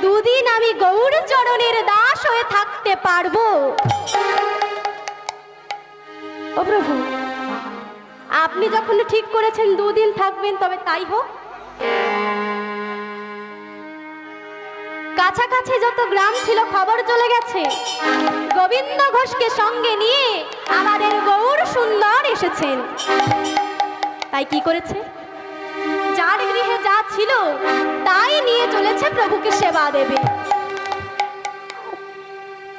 দুদিন আমি গৌর চরণের দাস হয়ে থাকতে পারবো? ও প্রভু, আপনি যখন ঠিক করেছেন দুদিন থাকবেন, তবে তাই হোক। কাছাকাছি যত গ্রাম ছিল খবর চলে গেছে, গোবিন্দ ঘোষকে সঙ্গে নিয়ে আমাদের গৌর সুন্দর এসেছেন। তাই কি করেছে? যার গৃহে যা ছিল তাই নিয়ে চলেছে প্রভুকে সেবা দেবে।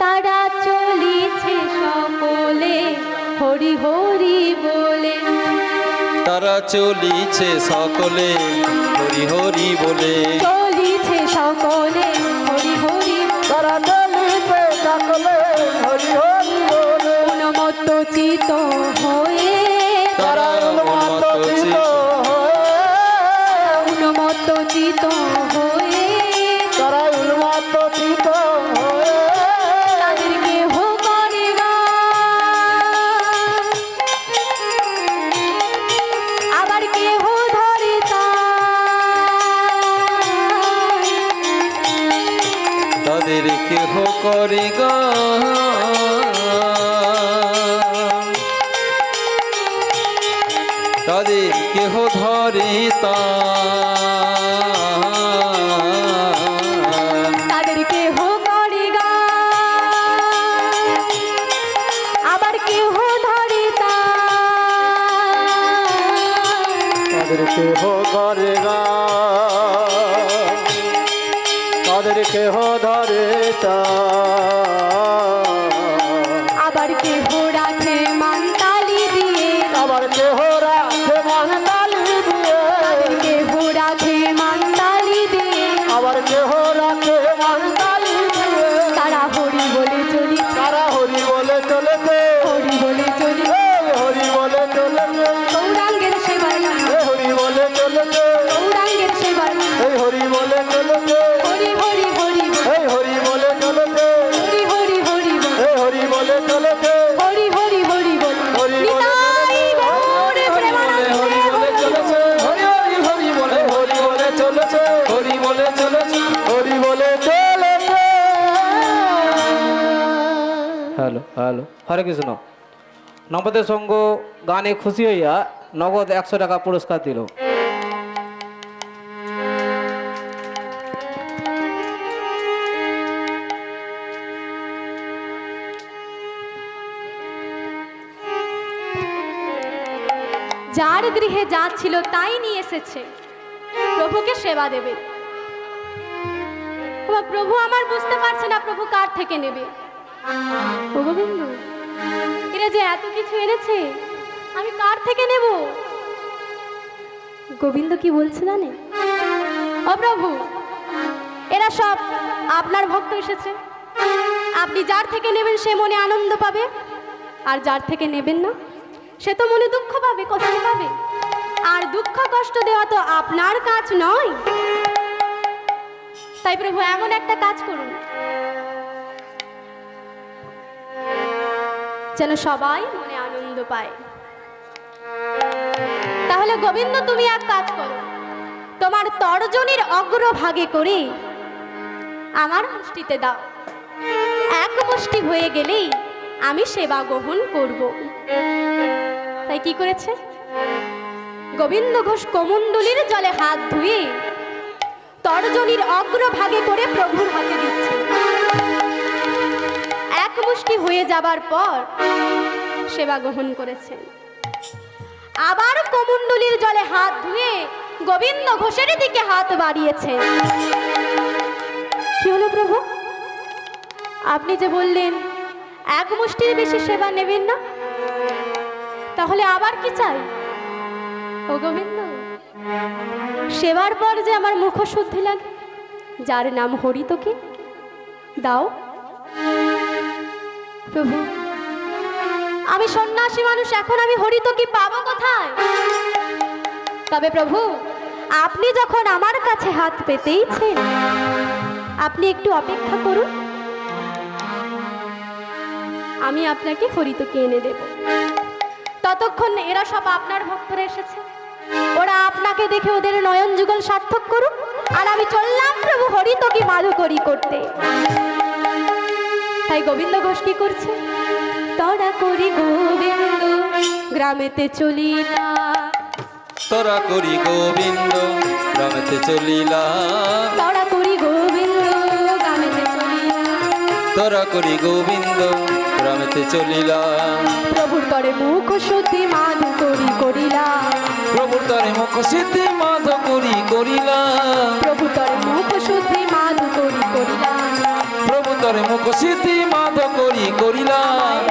তারা চলেছে সকলে হরি হরি বলে, তারা চলিছে সকলে হরি হরি বলে, চলিছে সকলে হরি হরি, তারা চলিছে সকলে হরি হরি বলে, উন্মত্ত চিত হয়ে, তারা উন্মত্ত চিত্ত হয়ে, উন্মত্ত চিত হয়ে, তারা উন্মত্ত চিত্ত হয়ে, তাদের কেহ করে গান, আবার কেহ ধরে তান, তাদের কেহ করে গান, তাদের কেহ ধরে তান, তাদের কেহ করে গান, আবার কেহ ধরে তান, তাদের কেহ করে গান, তাদের কেহ ধরে টান, আবার কেহ রাখে মানতালি দিয়ে, আবার কেহ রাখে মন তালি দিয়ে, তাদের কেহ রাখে মানতালি দিয়ে, আবার কেহ রাখে মন তালি দিয়ে, তারা হরি বলে চলি, তারা হরি বলে চলেছে, হরি বলে চলি, হরি বলে চলেছে, গৌরাঙ্গের সেবার গান, হরি বলে চলেছে, গৌরাঙ্গের সেবার গান, এই হরি বলে চলেছে, হরি হরি হরি বল, এই হরি বলে চলেছে, হরি হরি হরি বল, এই হরি বলে চলেছে, হরি হরি হরি বল, হরি বলে নিতাই গৌর প্রেমানন্দে হরি বলে হরি চলেছে, হরি হরি হরি বলে, হরি বলে চলেছে, হরি বলে চলেছে। হরি বলে চলেছে। হ্যালো হ্যালো, হরে কৃষ্ণ। নবদের সঙ্গ গানে খুশি হইয়া নগদ 100 টাকা পুরস্কার দিল। যার গৃহে যা ছিল তাই নিয়ে এসেছে, প্রভুকে সেবা দেবে। ওমা, প্রভু আমার বুঝতে পারছে না প্রভু কার থেকে নেবে। ও গোবিন্দ, এরা যে এত কিছু এনেছে, আমি কার থেকে নেব? গোবিন্দ কি বলছে জানে? ও প্রভু, এরা সব আপনার ভক্ত এসেছে, আপনি যার থেকে নেবেন সে মনে আনন্দ পাবে, আর যার থেকে নেবেন না সে তো মনে দুঃখ পাবে, কষ্ট পাবে। আর দুঃখ কষ্ট দেওয়া তো আপনার কাজ নয়। তাই প্রভু এমন একটা কাজ করুন যেন সবাই মনে আনন্দ পায়। তাহলে গোবিন্দ, তুমি এক কাজ করো, তোমার তর্জনীর অগ্রভাগে করে আমার মুষ্টিতে দাও। এক মুষ্টি হয়ে গেলেই আমি সেবা গ্রহণ করব। তাই কি করেছে? গোবিন্দ ঘোষ কমণ্ডলীর জলে হাত ধুয়ে তর্জনীর অগ্রভাগে করে প্রভুর হাতে দিচ্ছে। এক মুষ্টি হয়ে যাবার পর সেবা গ্রহণ করেছেন। আবার কমণ্ডলীর জলে হাত ধুয়ে গোবিন্দ ঘোষের দিকে হাত বাড়িয়েছেন। কি হলো প্রভু? আপনি যে বললেন এক মুষ্টির বেশি সেবা নেবেন না, তাহলে আবার কি চাই? ও গোবিন্দ, সেবার পর যে আমার মুখ শুদ্ধি লাগে, যার নাম হরি, তোকে দাও প্রভু। আমি সন্ন্যাসী মানুষ, এখন আমি হরি তো কি পাবো কোথায়? তবে প্রভু, আপনি যখন আমার কাছে হাত পেতেইছেন, আপনি একটু অপেক্ষা করুন, আমি আপনাকে হরিতকে এনে দেব। ততক্ষণ এরা সব আপনার ভক্তরা এসেছে, ওরা আপনাকে দেখে ওদের নয়ন যুগল সার্থক করুক, আর আমি চললাম প্রভু হরিতকি মাধুকরী করতে। তাই গোবিন্দ ঘোষ কি করছে? তড়া করি গোবিন্দ গ্রামেতে চলিলা, তোরা করি গোবিন্দ গ্রামেতে চলিলা, তড়া করি গোবিন্দ গ্রামেতে চলিলা, তোরা করি গোবিন্দ গ্রামেতে চলিলা। প্রভুর তরে মুখ শুদ্ধি মাধুকরী করিলা, প্রভুর তরে মুখ সিদ্ধি মাধ করি করিলা, প্রভু তরে মুখ শুদ্ধি মাধুকরী করিলা। প্রভু তরে মুখ সিদ্ধি মাধ করি করিলা।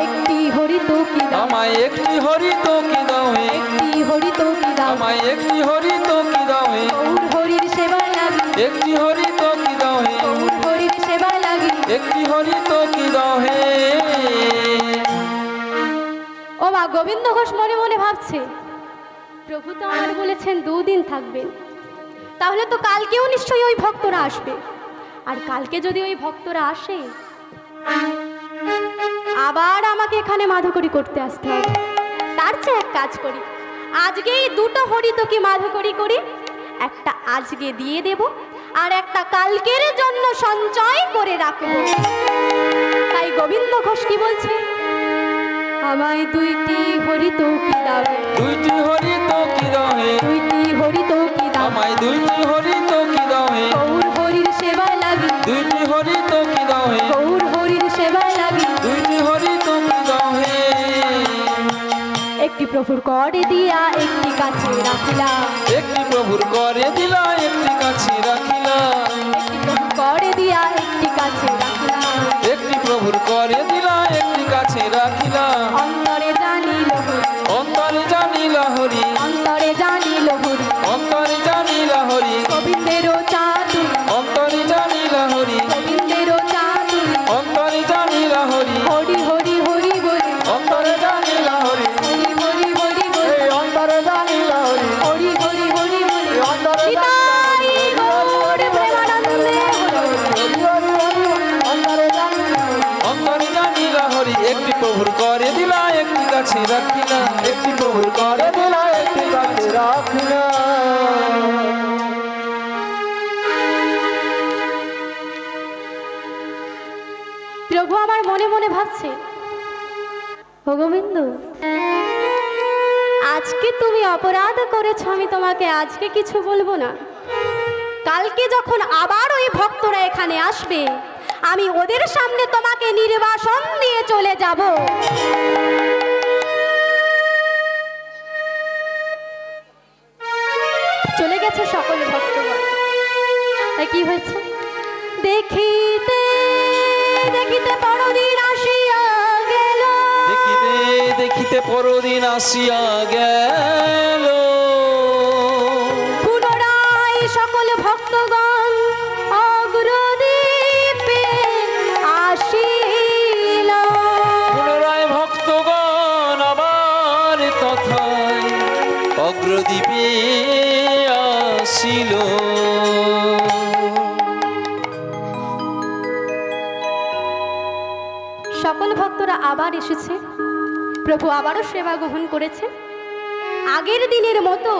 একটি হরিত কি দাও, আমায় একটি হরিত কি দাও হে, একটি হরিত কি দাও, আমায় একটি হরিত কি দাও হে, গৌর হরির সেবায় লাগি, একটি হরিত কি দাও হে, গৌর হরির সেবায় লাগি। একটি হরিত কি দাও হে। ও মা, গোবিন্দ ঘোষ মনে মনে ভাবছে, প্রভু তো আমার বলেছেন 2 দিন থাকবেন, তাহলে তো কালকেও নিশ্চয়ই ওই ভক্তরা আসবে। আর কালকে যদি ওই ভক্তরা আসে, আবার আমাকে এখানে মাধুকরী করতে আসতে হবে। তার চেয়ে এক কাজ করি, আজকেই 2টো হরিতকি মাধুকরী করি, একটা আজকে দিয়ে দেব আর একটা কালকের জন্য সঞ্চয় করে রাখবো। তাই গোবিন্দ ঘোষ কি বলছে? আমায় 2টি হরিতকি দাও, দুইটি হরিত কি দাও হে, 2টি হরিতকি দাও, আমায় দুইটি হরিত কি দাও হে, গৌর হরির সেবায় লাগি, দুইটি হরিত কি দাও হে, গৌর হরির সেবায় লাগি। দুইটি হরিত কি দাও হে। একটি প্রভুর করে দিয়া একটি কাছে রাখিলা, একটি প্রভুর করে দিলা একটি কাছে রাখিলা, একটি প্রভুর করে দিয়া একটি কাছে রাখিলা। একটি প্রভুর করে দিলা একটি কাছে রাখিলা। অন্তরে জানিল হরি, অন্তরে জানিলা হরি, অন্তরে জানিল হরি, অন্তরে জানিলা হরি, গোবিন্দেরও চাতুরি, অন্তরে জানিলা হরি, গোবিন্দেরও চাতুরি। অন্তরে জানিলা হরি, হরি হরি হরি বলে, অন্তরে জানিলা হরি, হরি হরি হরি বলে, এই অন্তরে জানিলা হরি, হরি হরি হরি বলে। এই অন্তরে নিতাই গৌর প্রেমানন্দে হরি হরি। হরি হরি হরি, অন্তরে জানিলা হরি। অন্তরে জানিলা হরি। একটি প্রভুর করে দিলা একটি কাছে রাখিলা, একটি প্রভুর করে দিলা একটি কাছে রাখিলা। প্রভু আমার মনে মনে ভাবছে, ও গোবিন্দ, আজকে তুমি অপরাধ করেছো, আমি তোমাকে আজকে কিছু বলবো না। কালকে যখন আবার ওই ভক্তরা এখানে আসবে, আমি ওদের সামনে তোমাকে নির্বাসন দিয়ে চলে যাব। চলে গেছে সকল ভক্তগণ। তাই কি হয়েছে? দেখিতে দেখিতে পরদিন আসিয়া গেল, দেখিতে দেখিতে পরদিন আসিয়া গেল, পুনরায় সকল ভক্তগণ অগ্রদীপে আসিল। পুনরায় ভক্তগণ আবার তথায় অগ্রদ্বীপে আসিল। সকল ভক্তরা আবার এসেছে, প্রভু আবারও সেবা গ্রহণ করেছে। আগের দিনের মতো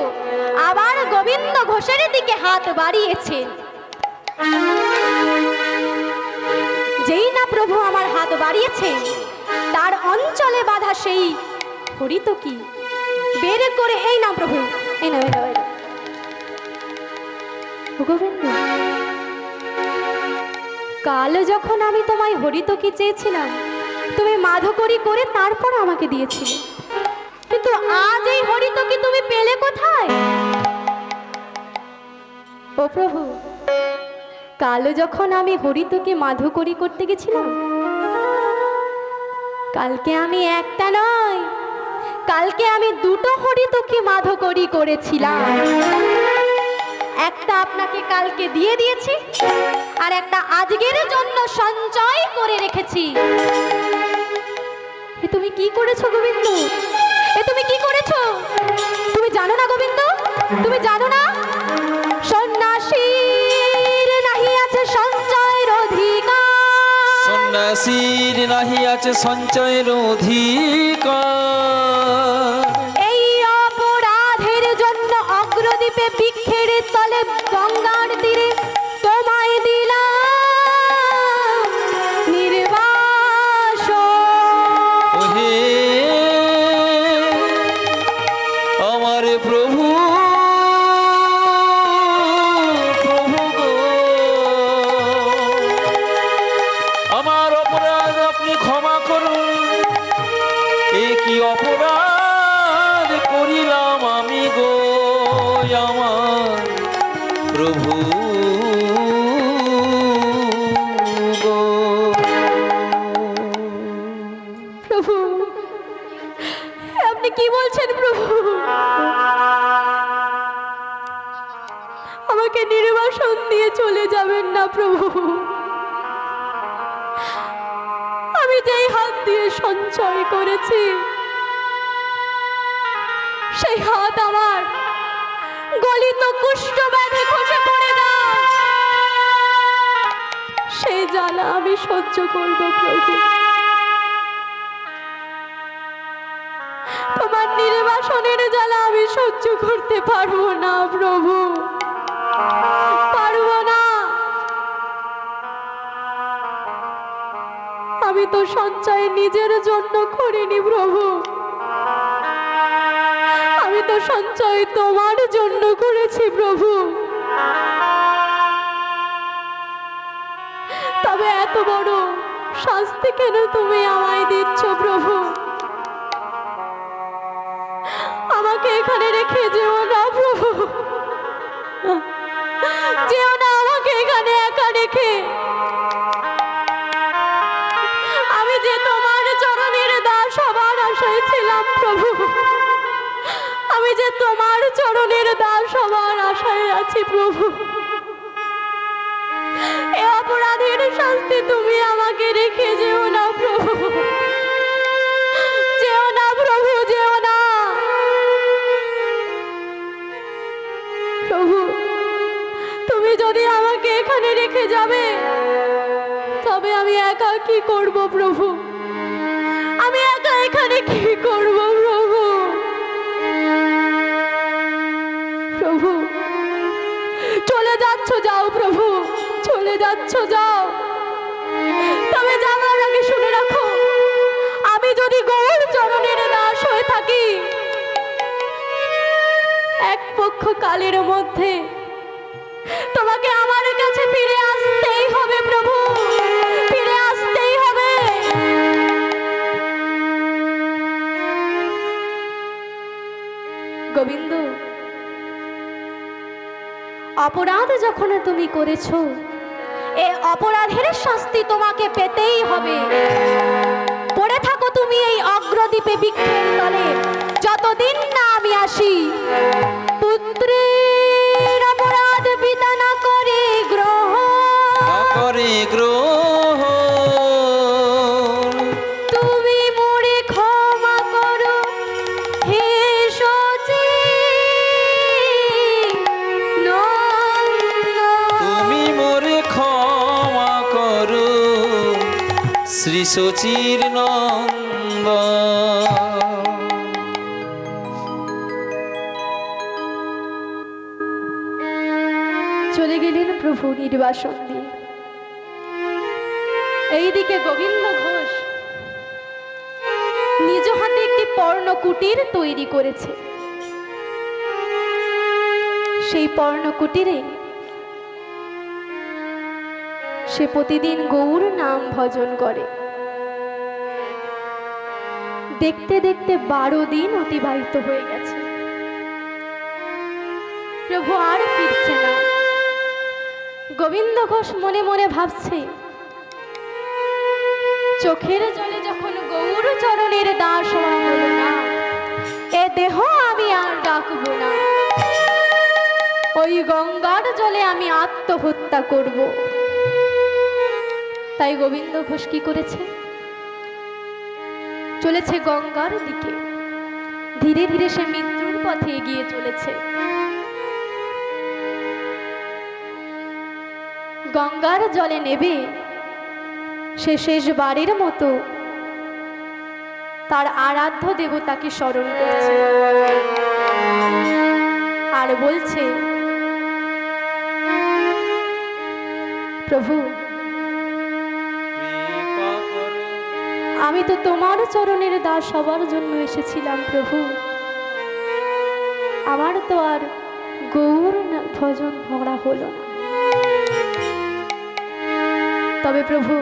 আবার গোবিন্দ ঘোষের দিকে হাত বাড়িয়েছে। যেই না প্রভু আমার হাত বাড়িয়েছে, তার অঞ্চলে বাঁধা সেই হরিতকি বের করে, এই না প্রভু, এই না, এই না, এই না। ও গোবিন্দ, কাল যখন আমি তোমায় হরিতকি চেয়েছিলাম, তুমি মাধুকরী করে তারপর আমাকে দিয়েছিলে, কিন্তু আজ এই হরিতকি তুমি পেলে কোথায়? ও প্রভু, কাল যখন আমি হরিতকি মাধুকরী করতে গেছিলাম, কালকে আমি একটা নয়, কালকে আমি 2টো হরিতকি মাধুকরী করেছিলাম। একটা আপনাকে কালকে দিয়ে দিয়েছি, আর একটা আজকের জন্য সঞ্চয় করে রেখেছি। এ তুমি কি করেছো গোবিন্দ? এ তুমি কি করেছো? তুমি জানো না গোবিন্দ? তুমি জানো না সন্ন্যাসীর নাহি আছে সঞ্চয়ের অধিকার, সন্ন্যাসীর নাহি আছে সঞ্চয়ের অধিকার। এই অপরাধের জন্য অগ্রদ্বীপে বৃক্ষের তলে গঙ্গার তীরে প্রভু গো। প্রভু, আপনি কি বলছেন প্রভু? আমাকে নির্বাসন দিয়ে চলে যাবেন না প্রভু। আমি যেই হাত দিয়ে সঞ্চয় করেছি সেই হাত আমার গলিত কুষ্ঠ ব্যাধি খসে পড়ে যায়, সেই জ্বালা আমি সহ্য করব প্রভু। তোমার নির্বাসনের জ্বালা আমি সহ্য করতে পারবো না প্রভু, পারবো না। আমি তো সঞ্চয় নিজের জন্য করিনি প্রভু, আমি তো সঞ্চয় তোমার জন্য করেছি প্রভু। তবে এত বড় শাস্তি কেন তুমি আমায় দিচ্ছ প্রভু? আমাকে এখানে রেখে যেও না প্রভু, যেও না আমাকে এখানে একা রেখে। আমি যে তোমার চরণের দাস হবার আশায় ছিলাম প্রভু, আমি যে তোমার চরণের দাস হবার আশায় আছি প্রভু। এ অপরাধের শাস্তি তুমি আমাকে রেখে যেও না প্রভু, যেও না প্রভু, যেও না প্রভু। তুমি যদি আমাকে এখানে রেখে যাবে তবে আমি একা কি করব প্রভু? আমি একা এখানে কি করব প্রভু? প্রভু, চলে যাচ্ছ যাও প্রভু, চলে যাচ্ছ যাও। তবে যাওয়ার আগে শুনে রাখো, আমি যদি গৌর চরণের দাস হয়ে থাকি, এক পক্ষ কালের মধ্যে তোমাকে আমার কাছে ফিরে আসতেই হবে প্রভু, ফিরে আসতেই হবে। গোবিন্দ, অপরাধ যখন তুমি করেছো, এই অপরাধের শাস্তি তোমাকে পেতেই হবে। পড়ে থাকো তুমি এই অগ্রদ্বীপে বৃক্ষের তলে, যতদিন না আমি আসি। পুত্রের অপরাধ পিতা না করে গ্রহণ, না করে গ্রহণ, তুমি মোরে ক্ষমা করো হে সচি নন্দন। তুমি মোরে ক্ষমা করো শ্রী শচীর নন্দন। চলে গেলেন প্রভু নির্বাসন দিয়ে। এইদিকে গোবিন্দ ঘোষ নিজ হাতে একটি পর্ণকুটির তৈরি করেছে। সেই পর্ণকুটিরে সে প্রতিদিন গৌর নাম ভজন করে। দেখতে দেখতে 12 দিন অতিবাহিত হয়ে গেছে। প্রভু আর ফিরছে না। গোবিন্দ ঘোষ মনে মনে ভাবছে, চোখের জলে যখন গৌর চরণের দাস হওয়া হলো না, এ দেহ আমি আর রাখবো না। ওই গঙ্গার জলে আমি আত্মহত্যা করব। তাই গোবিন্দ ঘোষ কি করেছে? চলেছে গঙ্গার দিকে। ধীরে ধীরে সে মৃত্যুর পথে এগিয়ে চলেছে। গঙ্গার জলে নেবে সে শেষবারের মতো তার আরাধ্য দেবতাকে স্মরণ করছে আর বলছে, প্রভু, আমি তো তোমার চরণের দাস হবার জন্য এসেছিলাম প্রভু। আমার তো আর গৌর ভজন ভরা হলো না। তবে প্রভু,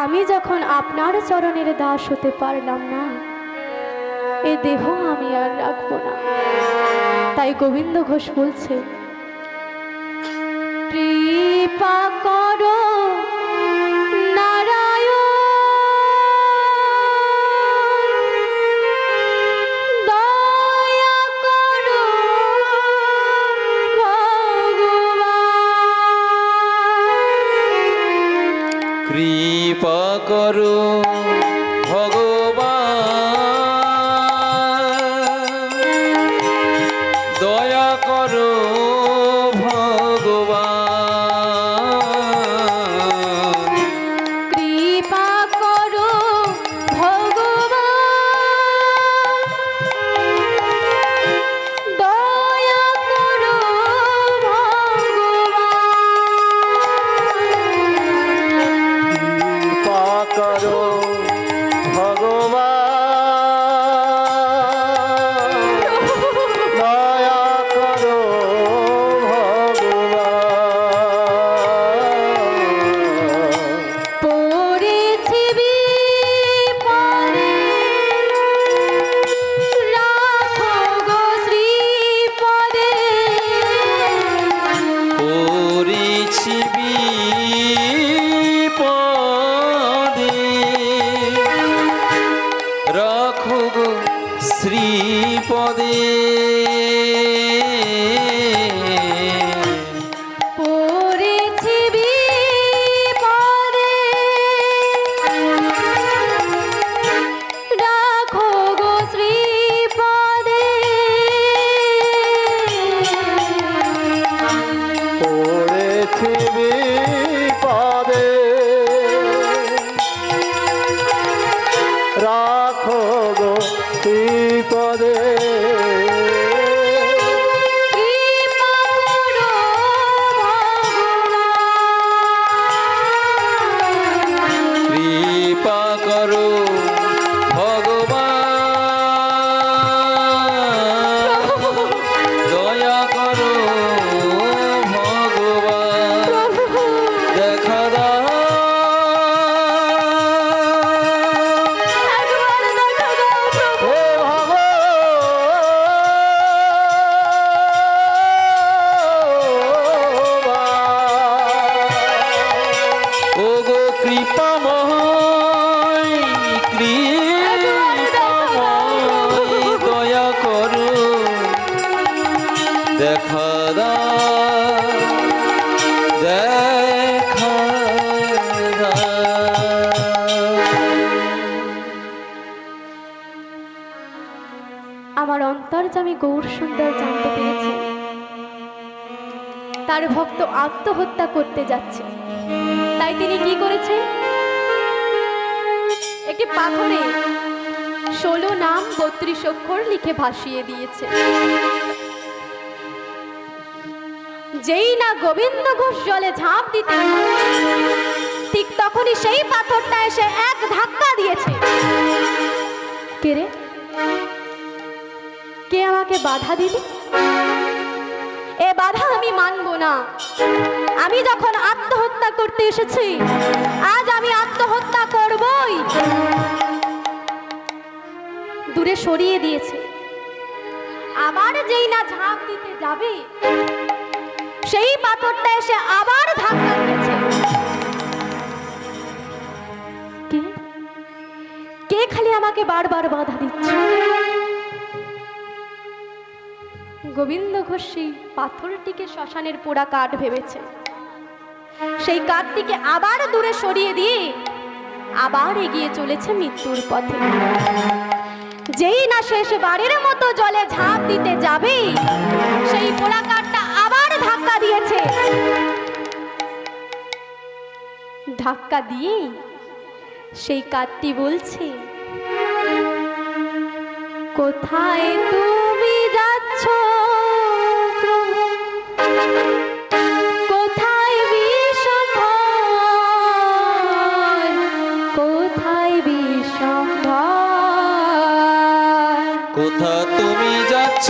আমি যখন আপনার চরণের দাস হতে পারলাম না, এই দেহ আমি আর রাখবো না। তাই গোবিন্দ ঘোষ বলছে, প্রভু, আমি তো তোমার চরণের দাস হবার জন্য এসেছিলাম প্রভু। আমার তো আর গৌর ভজন ভরা হলো না। তবে প্রভু, আমি যখন আপনার চরণের দাস হতে পারলাম না, এ দেহ আমি আর রাখবো না। তাই গোবিন্দ ঘোষ বলছে, প্রভু, কৃপা করো নারায়ণ, দয়া করো ভগবান। কৃপা করো ভগবান, দয়া করো ভগবান। কৃপা করো ভগবান, দয়া করো ভগবান। কৃপা করো ভগবান, দয়া করো ভগবান। পড়েছি বিপদে, রাখো গো শ্রীপদে। পড়েছি বিপদে, রাখো গো শ্রীপদে। পড়েছি বিপদে, রাখো গো শ্রীপদে। পড়েছি বিপদে, রাখো গো শ্রীপদে। কৃপা করো ভগবান। কৃপা করো ভগবান, দয়া করো ভগবান। দেখা দাও একবার দেখা দাও প্রভু। হে ভগবান, ও গো কৃপাময়, কৃপাময়, দয়া করো, দেখা দাও, দেখা দাও। আমার অন্তর্যামী গৌর সুন্দর জানতে পেরেছে তার ভক্ত আত্মহত্যা করতে যাচ্ছে। তাই তিনি কি করেছেন? একটি পাথরে 16 নাম 32 অক্ষর লিখে ভাসিয়ে দিয়েছে। যেই না গোবিন্দ ঘোষ জলে ঝাঁপ দিতে, ঠিক তখনই সেই পাথরটা এসে এক ধাক্কা দিয়েছে। কে রে? কে আমাকে বাধা দিলি? এ বাধা আমি মানব না। আমি যখন আত্মহত্যা করতে এসেছি, আজ আমি আত্মহত্যা করবই। দূরে সরিয়ে দিয়েছে। আবার যেই না ঝাঁপ দিতে যাবে, সেই পাথরটা এসে আবার ধাক্কা দিয়েছে। কে? কে খালি আমাকে বারবার বাধা দিচ্ছে? গোবিন্দ ঘোষ সেই পাথরটিকে শ্মশানের পোড়া কাঠ ভেবেছে। সেই কাঠটিকে আবার দূরে সরিয়ে দিয়ে আবার এগিয়ে চলেছে মৃত্যুর পথে। যেই না শেষবারের মতো জলে ঝাঁপ দিতে যাবে, সেই পোড়া কাঠটা আবার ধাক্কা দিয়েছে। ধাক্কা দিয়ে সেই কাঠটি বলছে, কোথায় তুমি যাচ্ছ প্রভু? কোথায় বিষম্ভর? কোথায় বিষম্ভর? কোথা তুমি যাচ্ছ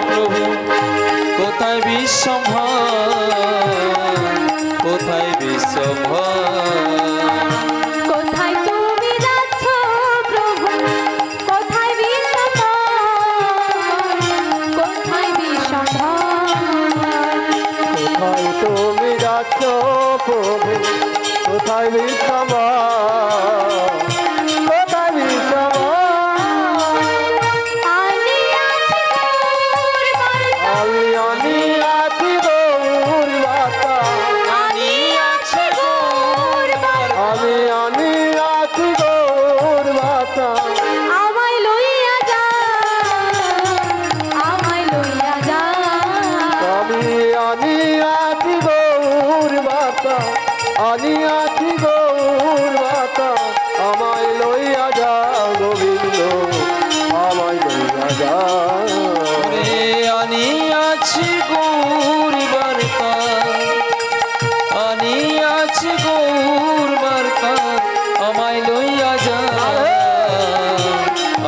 প্রভু, কোথায় বিশ্বম্ভর, কোথায় বিশ্বম্ভর। কোথায় তুমি যাচ্ছ প্রভু? কোথায় বিষম্ভর? কোথায় বিষম্ভর? কোথায় তুমি যাচ্ছ প্রভু কোথায় বিছামা কোথায় বিছামা আমি আমি আছি গৌর বাতা আমি আছি গৌর বাতা আমায় লইয়া যা আমায় লইয়া যা আমি আছি গৌর বাতা আমি আছি গৌর বাতা আমায় লইয়া যা গোবিন্দ আমায় লইয়া যা রে আনি আছি গৌর বার্তা আনি আছি গৌর বার্তা আমায় লইয়া যা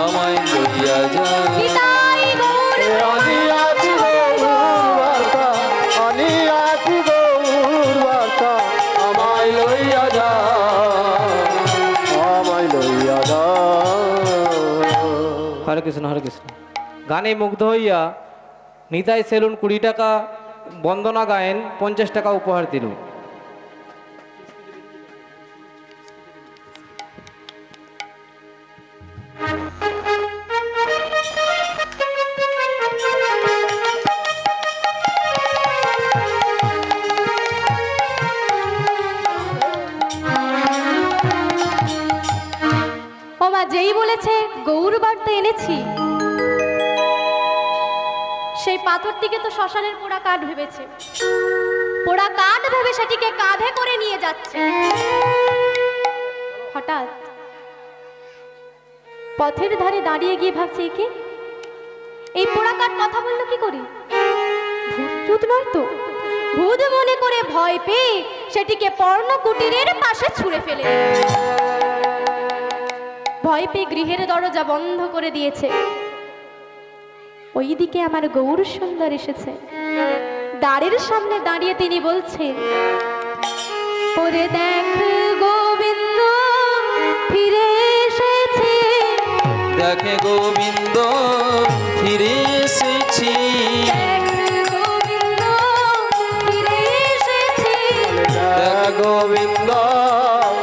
আমায় লইয়া যা নিতাই গৌর আমি আছি গৌর বাতা আমি আছি গৌর বাতা আমায় লইয়া যা আমায় লইয়া যা হরে কৃষ্ণ হরে কৃষ্ণ। গানে মুগ্ধ হইয়া নিতাই সেলুন 20 টাকা, বন্দনা গায়েন 50 টাকা উপহার দিল। ও মা যেই বলেছে গৌর বার্তা এনেছি, সেই পাথরটিকে তো শ্মশানের পোড়া কাঠ ভেবেছে, পোড়া কাঠ ভেবে সেটিকে কাঁধে করে নিয়ে যাচ্ছে। হঠাৎ পথের ধারে দাঁড়িয়ে গিয়ে ভাবছে কি এই পোড়া কাঠ কথা বললো কি করে? ভূত নয় তো? ভূত মনে করে ভয় পেয়ে সেটিকে পর্ণ কুটিরের পাশে ছুঁড়ে ফেলে দিল। ভয় পেয়ে গৃহের দরজা বন্ধ করে দিয়েছে। ওইদিকে আমার গৌর সুন্দর এসেছে, দ্বারের সামনে দাঁড়িয়ে তিনি বলছেন, ওরে দেখ গোবিন্দ ফিরে এসেছে, দেখে গোবিন্দ ফিরে এসেছি দেখ গোবিন্দ ফিরে এসেছে, গোবিন্দ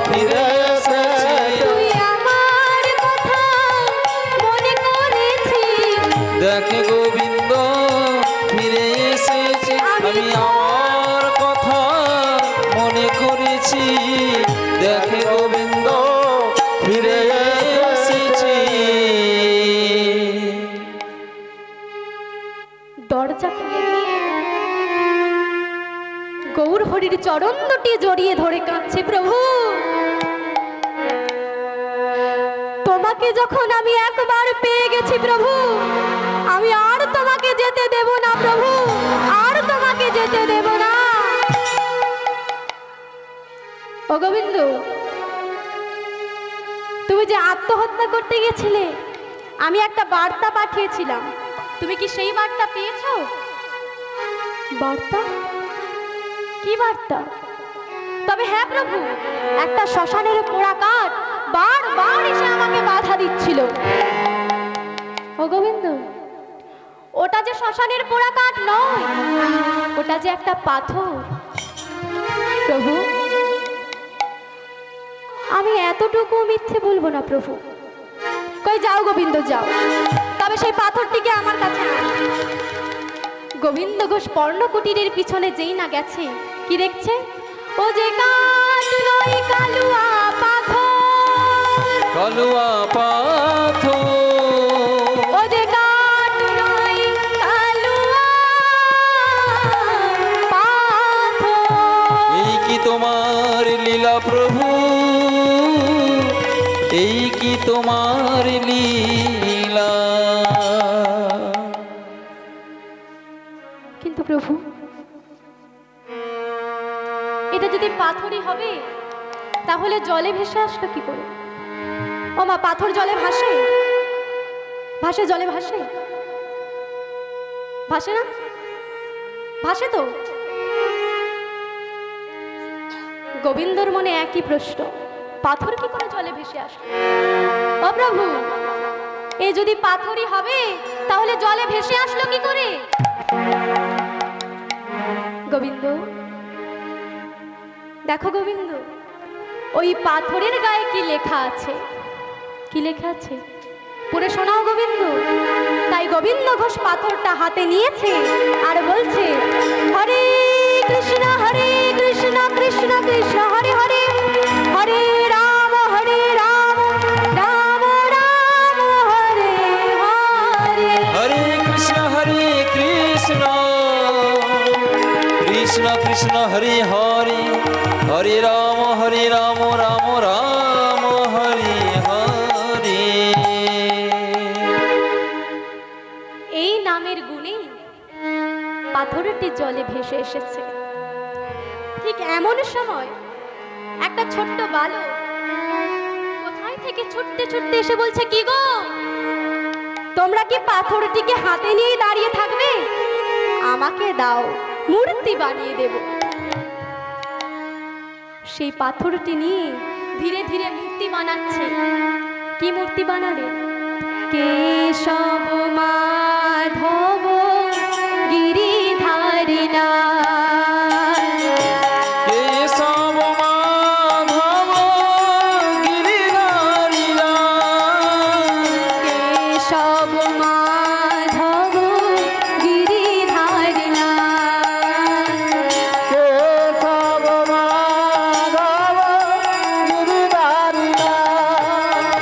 ফিরে এসেছে তুই আমার কথা মনে করেছিস, দেখে গোবিন্দ ফিরে এসেছে আমি আমার কথা মনে করেছি দেখে গোবিন্দ ফিরে এসেছি দরজা খুলে দিয়ে গৌর হরির চরণ দুটি জড়িয়ে ধরে কাঁদছে, প্রভু তোমাকে যখন আমি একবার পেয়ে গেছি প্রভু, আমি আর তোমাকে যেতে দেব না প্রভু, আর তোমাকে যেতে দেব না। ও গোবিন্দ, তুমি যে আত্মহত্যা করতে গেছিলে, আমি একটা বার্তা পাঠিয়েছিলাম, তুমি কি সেই বার্তা পেয়েছো? বার্তা? কি বার্তা? তবে হ্যাঁ প্রভু, একটা শ্মশানের পোড়া কাঠ বারবার এসে আমাকে বাধা দিচ্ছিল। ও গোবিন্দ, ওটা যে শ্মশানের পোড়া কাঠ নয়, ওটা যে একটা পাথর। প্রভু, আমি এতটুকু মিথ্যে বলবো না প্রভু। কই যাও গোবিন্দ যাও, তবে সেই পাথরটিকে আমার কাছে আনো। গোবিন্দ ঘোষ পর্ণকুটিরের পিছনে যেই না গেছে, কি দেখছে? ও যে কাঠ নয় কালুয়া পাথর, কালুয়া পাথর ও যে কাঠ নয় কালুয়া পাথর। এই কি তোমার লীলা প্রভু এই কি তোমার লীলা কিন্তু প্রভু, এটা যদি পাথরই হবে তাহলে জলে ভেসে আসলো কি করে? ও মা, পাথর জলে ভাসে? ভাসে, জলে ভাসে? ভাসে না? ভাসে তো। গোবিন্দর মনে একই প্রশ্ন, পাথর কি করে জলে ভেসে আসলো? ও প্রভু, এ যদি পাথরই হবে তাহলে জলে ভেসে আসলো কি করে? গোবিন্দ দেখো গোবিন্দ, ওই পাথরের গায়ে কি লেখা আছে? কি লেখা আছে পড়ে শোনাও গোবিন্দ। তাই গোবিন্দ ঘোষ পাথরটা হাতে নিয়েছে আর বলছে, হরে কৃষ্ণ কৃষ্ণ কৃষ্ণ হরে হরে, হরে রাম রাম রাম হরে হরে। হরে কৃষ্ণ কৃষ্ণ কৃষ্ণ হরে হরে, হরে রাম রাম রাম হরে হরে। এই নামের গুণে পাথরটি জলে ভেসে এসেছে। ঠিক এমন সময় একটা ছোট্ট বালক কোথায় থেকে ছুটতে ছুটতে এসে বলছে, কি গো, তোমরা কি পাথরটিকে হাতে নিয়ে দাঁড়িয়ে থাকবে? আমাকে দাও, মূর্তি বানিয়ে দেব। সেই পাথরটি নিয়ে ধীরে ধীরে মূর্তি বানাচ্ছে। কি মূর্তি বানালে? কেশব মাধব গিরিধারী লাল। কেশব মাধব গিরিধারী লাল। কেশব মাধব গিরিধারী লাল। কেশব মাধব গিরিধারী লাল।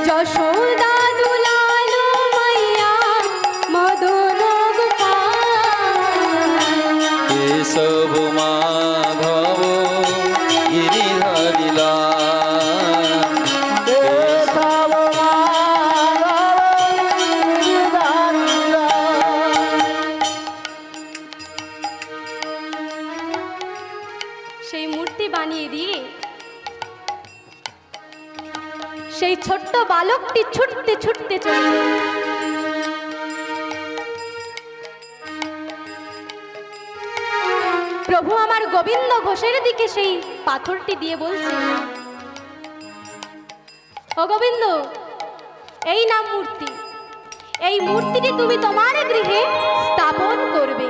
যশোদা দুলাল মাইয়া মদন গোপাল। কেশব মাধব গিরিধারী লাল। কেশব মাধব গিরিধারী লাল। সেই মূর্তি বানিয়ে দিয়ে সেই ছোট্ট বালকটি ছুটতে ছুটতে চলে গেল। প্রভু আমার গোবিন্দ ঘোষের দিকে সেই পাথরটি দিয়ে বলছে, ও গোবিন্দ, এই নাম মূর্তি। এই মূর্তিটি তুমি তোমার গৃহে স্থাপন করবে।